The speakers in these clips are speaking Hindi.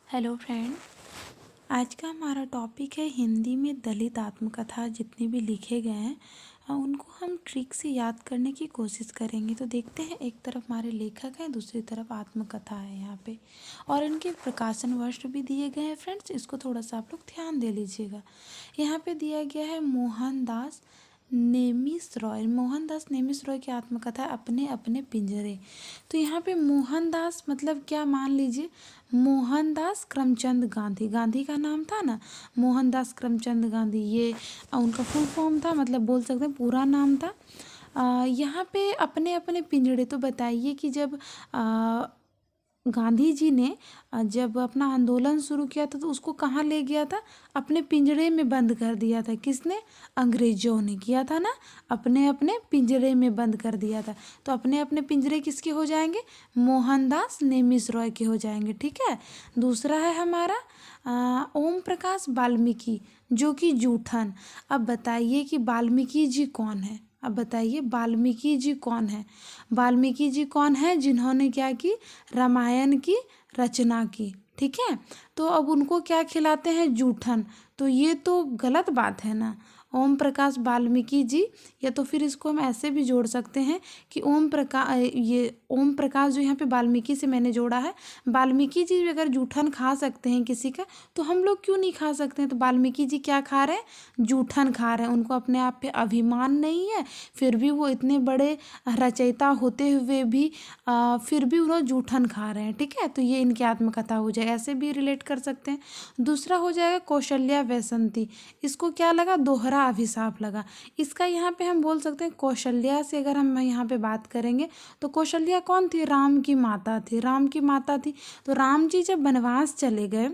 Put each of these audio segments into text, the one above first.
Hello friend. आज का हमारा टॉपिक है हिंदी में दलित आत्मकथा जितने भी लिखे गए हैं उनको हम ट्रिक से याद करने की कोशिश करेंगे। तो देखते हैं, एक तरफ हमारे लेखक हैं, दूसरी तरफ आत्मकथा है यहाँ पे, और इनके प्रकाशन वर्ष भी दिए गए हैं फ्रेंड्स। इसको थोड़ा सा आप लोग ध्यान दे लीजिएगा। यहाँ पे दिया गया है मोहनदास नेमिस रॉय। मोहनदास नेमिस रॉय की आत्मकथा अपने अपने पिंजरे। तो यहाँ पे मोहनदास मतलब क्या, मान लीजिए मोहनदास करमचंद गांधी, गांधी का नाम था ना, मोहनदास करमचंद गांधी, ये उनका फुल फॉर्म था, मतलब बोल सकते हैं पूरा नाम था। यहाँ पे अपने अपने पिंजड़े, तो बताइए कि जब गांधी जी ने जब अपना आंदोलन शुरू किया था तो उसको कहाँ ले गया था? अपने पिंजरे में बंद कर दिया था। किसने? अंग्रेजों ने किया था ना, अपने अपने पिंजरे में बंद कर दिया था। तो अपने अपने पिंजरे किसके हो जाएंगे? मोहनदास नेमिस रॉय के हो जाएंगे। ठीक है। दूसरा है हमारा ओम प्रकाश वाल्मीकि, जो कि जूठन। अब बताइए कि वाल्मीकि जी कौन है? अब बताइए वाल्मीकि जी कौन है? वाल्मीकि जी कौन है जिन्होंने क्या की? रामायण की रचना की। ठीक है। तो अब उनको क्या खिलाते हैं? जूठन। तो ये तो गलत बात है ना। ओम प्रकाश वाल्मीकि जी, या तो फिर इसको हम ऐसे भी जोड़ सकते हैं कि ओम प्रकाश जो यहाँ पे वाल्मीकि से मैंने जोड़ा है, वाल्मीकि जी अगर जूठन खा सकते हैं किसी का, तो हम लोग क्यों नहीं खा सकते हैं? तो वाल्मीकि जी क्या खा रहे हैं? जूठन खा रहे हैं। उनको अपने आप पे अभिमान नहीं है, फिर भी वो इतने बड़े रचयिता होते हुए भी फिर भी उन्होंने जूठन खा रहे हैं। ठीक है। तो ये इनकी आत्मकथा हो जाए, ऐसे भी रिलेट कर सकते हैं। दूसरा हो जाएगा कौशल्या वैसंती। इसको क्या लगा? दोहरा अभिशाप लगा। इसका यहाँ पे हम बोल सकते हैं कौशल्या से अगर हम यहाँ पे बात करेंगे तो कौशल्या कौन थी? राम की माता थी। राम की माता थी। तो राम जी जब वनवास चले गए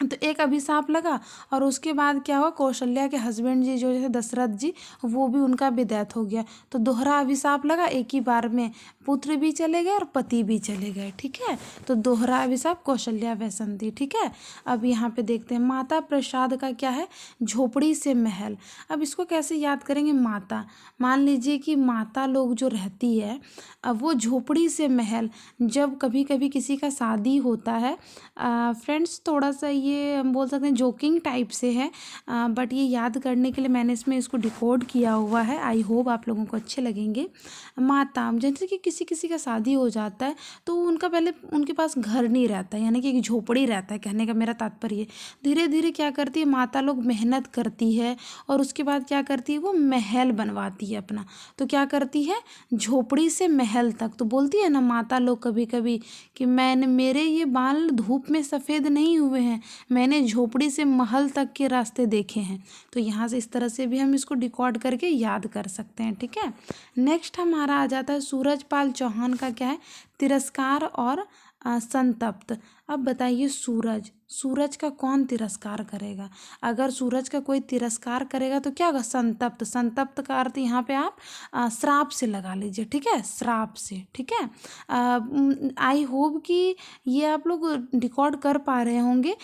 तो एक अभिशाप लगा, और उसके बाद क्या हुआ? कौशल्या के हस्बैंड जी जो है दशरथ जी, वो भी उनका भी डेथ हो गया। तो दोहरा अभिशाप लगा, एक ही बार में पुत्र भी चले गए और पति भी चले गए। ठीक है। तो दोहरा अभिशाप कौशल्या वैसंती। ठीक है। अब यहाँ पे देखते हैं माता प्रसाद का क्या है? झोपड़ी से महल। अब इसको कैसे याद करेंगे? माता, मान लीजिए कि माता लोग जो रहती है, अब वो झोपड़ी से महल। जब कभी कभी किसी का शादी होता है फ्रेंड्स, थोड़ा सा ये हम बोल सकते हैं जोकिंग टाइप से है, बट ये याद करने के लिए मैंने इसको डिकोड किया हुआ है। आई होप आप लोगों को अच्छे लगेंगे। माता, जैसे कि किसी किसी का शादी हो जाता है तो उनका पहले उनके पास घर नहीं रहता, यानी कि एक झोपड़ी रहता है, कहने का मेरा तात्पर्य। धीरे धीरे क्या करती है माता लोग? मेहनत करती है, और उसके बाद क्या करती है? वो महल बनवाती है अपना। तो क्या करती है? झोपड़ी से महल तक। तो बोलती है ना माता लोग कभी कभी कि मेरे ये बाल धूप में सफ़ेद नहीं हुए हैं, मैंने झोपड़ी से महल तक के रास्ते देखे हैं। तो यहाँ से इस तरह से भी हम इसको डिकॉर्ड करके याद कर सकते हैं। ठीक है। नेक्स्ट हमारा आ जाता है सूरजपाल चौहान का क्या है? तिरस्कार और संतप्त। अब बताइए सूरज का कौन तिरस्कार करेगा? अगर सूरज का कोई तिरस्कार करेगा तो क्या होगा? संतप्त। संतप्त का अर्थ यहाँ पे आप श्राप से लगा लीजिए। ठीक है। श्राप से। ठीक है। आई होप कि ये आप लोग रिकॉर्ड कर पा रहे होंगे।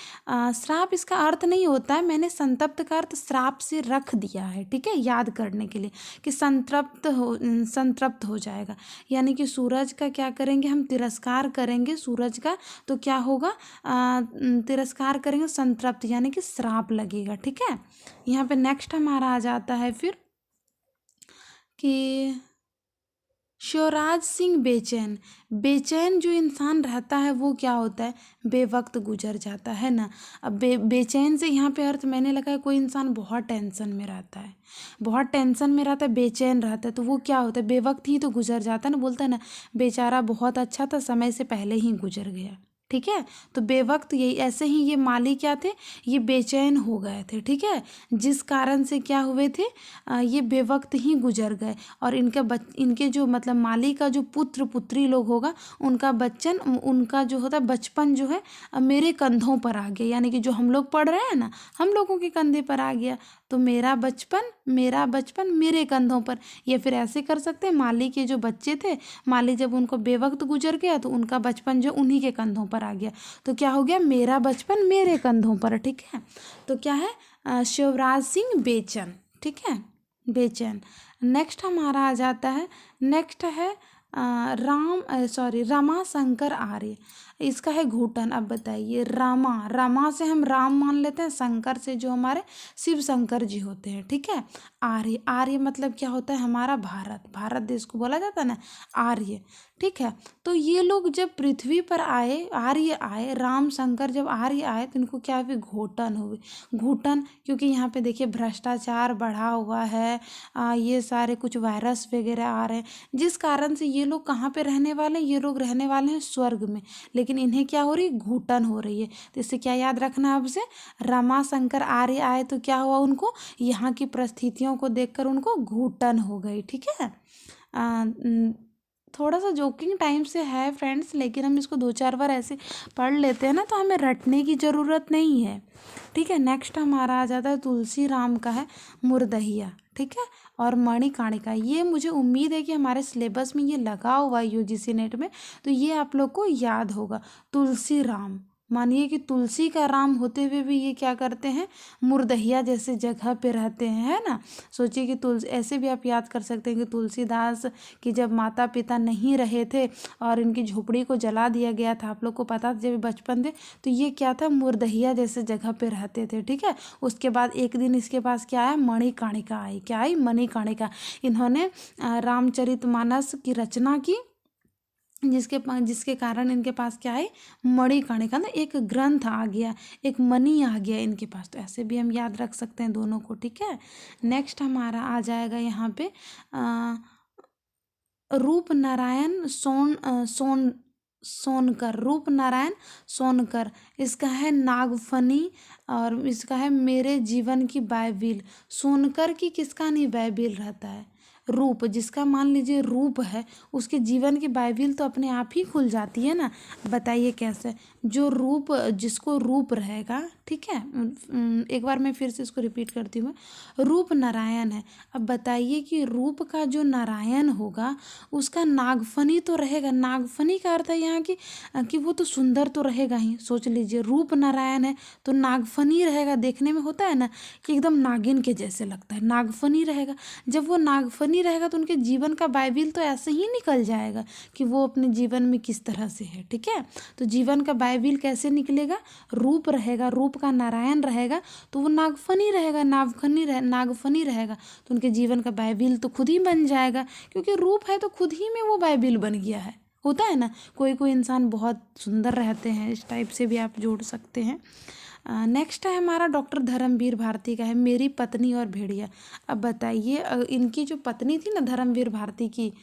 श्राप इसका अर्थ नहीं होता है, मैंने संतप्त का अर्थ श्राप से रख दिया है। ठीक है। याद करने के लिए कि संतृप्त हो जाएगा, यानी कि सूरज का क्या करेंगे? हम तिरस्कार करेंगे सूरज का, तो क्या होगा? तिरस्कार करेंगे संतृप्त, यानी कि श्राप लगेगा। ठीक है। यहाँ पे नेक्स्ट हमारा आ जाता है फिर कि शिवराज सिंह बेचैन। बेचैन जो इंसान रहता है वो क्या होता है? बेवक्त गुजर जाता है ना। अब बेचैन से यहाँ पे अर्थ मैंने लगा है कोई इंसान बहुत टेंशन में रहता है, बहुत टेंशन में रहता है, बेचैन रहता है, तो वो क्या होता है? बेवक्त ही तो गुजर जाता है ना। बोलता है ना बेचारा बहुत अच्छा था, समय से पहले ही गुजर गया। ठीक है। तो बेवक्त, यही ऐसे ही ये माली क्या थे? ये बेचैन हो गए थे। ठीक है। जिस कारण से क्या हुए थे? ये बेवक्त ही गुजर गए, और इनके जो मतलब माली का जो पुत्र पुत्री लोग होगा, उनका जो होता है बचपन जो है मेरे कंधों पर आ गया, यानी कि जो हम लोग पढ़ रहे हैं ना, हम लोगों के कंधे पर आ गया। तो मेरा बचपन मेरे कंधों पर। या फिर ऐसे कर सकते हैं माली के जो बच्चे थे, माली जब उनको बेवक्त गुजर गया तो उनका बचपन जो उन्हीं के कंधों पर आ गया। तो क्या हो गया? मेरा बचपन मेरे कंधों पर। ठीक है। तो क्या है? शिवराज सिंह बेचैन। ठीक है। बेचैन। नेक्स्ट हमारा आ जाता है, नेक्स्ट है रमाशंकर आर्य, इसका है घुटन। अब बताइए, रमा से हम राम मान लेते हैं, शंकर से जो हमारे शिव शंकर जी होते हैं, ठीक है। आर्य मतलब क्या होता है, हमारा भारत देश को बोला जाता है ना आर्य, ठीक है। तो ये लोग जब पृथ्वी पर आए, आर्य आए, राम शंकर जब आर्य आए तो इनको क्या हुई, घुटन हुई। घुटन क्योंकि यहाँ पे देखिए भ्रष्टाचार बढ़ा हुआ है, ये सारे कुछ वायरस वगैरह आ रहे हैं, जिस कारण से ये लोग कहाँ पे रहने वाले हैं, ये लोग रहने वाले हैं स्वर्ग में, लेकिन इन्हें क्या हो रही, घुटन हो रही है। तो इससे क्या याद रखना है आपसे, रमाशंकर आर्य आए तो क्या हुआ, उनको यहाँ की परिस्थितियों को देखकर उनको घुटन हो गई, ठीक है। थोड़ा सा जोकिंग टाइम से है फ्रेंड्स, लेकिन हम इसको 2-4 बार ऐसे पढ़ लेते हैं ना, तो हमें रटने की ज़रूरत नहीं है, ठीक है। नेक्स्ट हमारा आ जाता है तुलसी राम का है मुर्दहिया, ठीक है, और मणिकर्णिका। ये मुझे उम्मीद है कि हमारे सिलेबस में ये लगा हुआ है यूजीसी नेट में, तो ये आप लोग को याद होगा। तुलसी राम, मानिए कि तुलसी का राम होते हुए भी ये क्या करते हैं, मुर्दहिया जैसे जगह पे रहते हैं, है ना। सोचिए कि तुलसी, ऐसे भी आप याद कर सकते हैं कि तुलसीदास कि जब माता पिता नहीं रहे थे और इनकी झोपड़ी को जला दिया गया था, आप लोग को पता था जब बचपन थे, तो ये क्या था, मुर्दहिया जैसे जगह पे रहते थे, ठीक है। उसके बाद एक दिन इसके पास क्या है, मणिकर्णिका आई। क्या आई, मणिकर्णिका। इन्होंने रामचरितमानस की रचना की, जिसके कारण इनके पास क्या है, मणिकर्णिका ना एक ग्रंथ आ गया, एक मणि आ गया इनके पास। तो ऐसे भी हम याद रख सकते हैं दोनों को, ठीक है। नेक्स्ट हमारा आ जाएगा यहाँ पे रूप नारायण सोनकर, रूप नारायण सोनकर, इसका है नागफनी, और इसका है मेरे जीवन की बाइबिल। सोनकर की किसका नहीं बाइबिल रहता है, रूप, जिसका मान लीजिए रूप है, उसके जीवन की बाइबिल तो अपने आप ही खुल जाती है ना। बताइए कैसे, जो रूप, जिसको रूप रहेगा, ठीक है। एक बार मैं फिर से इसको रिपीट करती हूँ, रूप नारायण है। अब बताइए कि रूप का जो नारायण होगा उसका नागफनी तो रहेगा। नागफनी का अर्थ है यहाँ कि वो तो सुंदर तो रहेगा ही। सोच लीजिए रूप नारायण है तो नागफनी रहेगा, देखने में होता है ना कि एकदम नागिन के जैसे लगता है, नागफनी रहेगा। जब वो नागफनी रहेगा तो उनके जीवन का बाइबिल तो ऐसे ही निकल जाएगा कि वो अपने जीवन में किस तरह से है, ठीक है। तो जीवन का बाइबिल कैसे निकलेगा, रूप रहेगा, रूप का नारायण रहेगा तो वो नागफनी रहेगा, नागफनी रहेगा तो उनके जीवन का बाइबिल तो खुद ही बन जाएगा, क्योंकि रूप है तो खुद ही में वो बाइबिल बन गया है। होता है ना, कोई कोई इंसान बहुत सुंदर रहते हैं, इस टाइप से भी आप जोड़ सकते हैं। नेक्स्ट है हमारा डॉक्टर धर्मवीर भारती का है मेरी पत्नी और भेड़िया। अब बताइए, इनकी जो पत्नी थी ना धर्मवीर भारती की,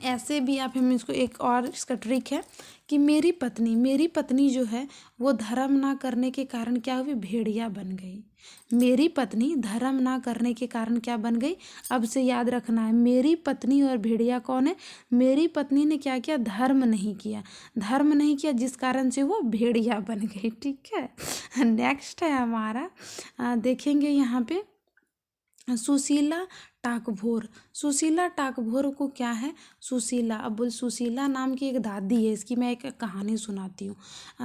ऐसे भी आप हम इसको, एक और इसका ट्रिक है कि मेरी पत्नी जो है वो धर्म ना करने के कारण क्या हुई, भेड़िया बन गई। मेरी पत्नी धर्म ना करने के कारण क्या बन गई, अब से याद रखना है, मेरी पत्नी और भेड़िया कौन है, मेरी पत्नी ने क्या किया, धर्म नहीं किया, जिस कारण से वो भेड़िया बन गई, ठीक है। नेक्स्ट है हमारा, देखेंगे यहाँ पे सुशीला टाकभोर को क्या है, सुशीला, अब सुशीला नाम की एक दादी है, इसकी मैं एक कहानी सुनाती हूँ।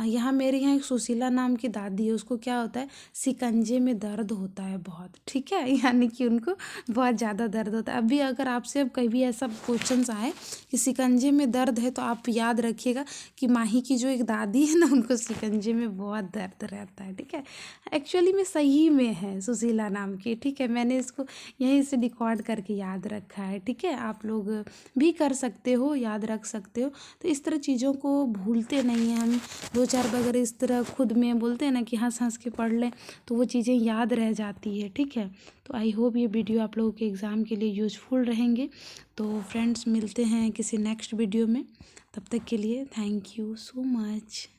यहाँ मेरे यहाँ एक सुशीला नाम की दादी है, उसको क्या होता है, शिकंजे में दर्द होता है बहुत, ठीक है, यानी कि उनको बहुत ज़्यादा दर्द होता है। अभी अगर आपसे अब कभी ऐसा क्वेश्चन आए कि शिकंजे में दर्द है, तो आप याद रखिएगा कि माही की जो एक दादी है ना, उनको शिकंजे में बहुत दर्द रहता है, ठीक है। एक्चुअली में सही में है सुशीला नाम की, ठीक है, मैंने इसको यहीं से रिकॉर्ड करके याद रखा है, ठीक है। आप लोग भी कर सकते हो, याद रख सकते हो। तो इस तरह चीज़ों को भूलते नहीं हैं हम, 2-4 बार इस तरह खुद में बोलते हैं ना कि हंस हंस के पढ़ लें तो वो चीज़ें याद रह जाती है, ठीक है। तो आई होप ये वीडियो आप लोगों के एग्ज़ाम के लिए यूज़फुल रहेंगे। तो फ्रेंड्स, मिलते हैं किसी नेक्स्ट वीडियो में, तब तक के लिए थैंक यू सो मच।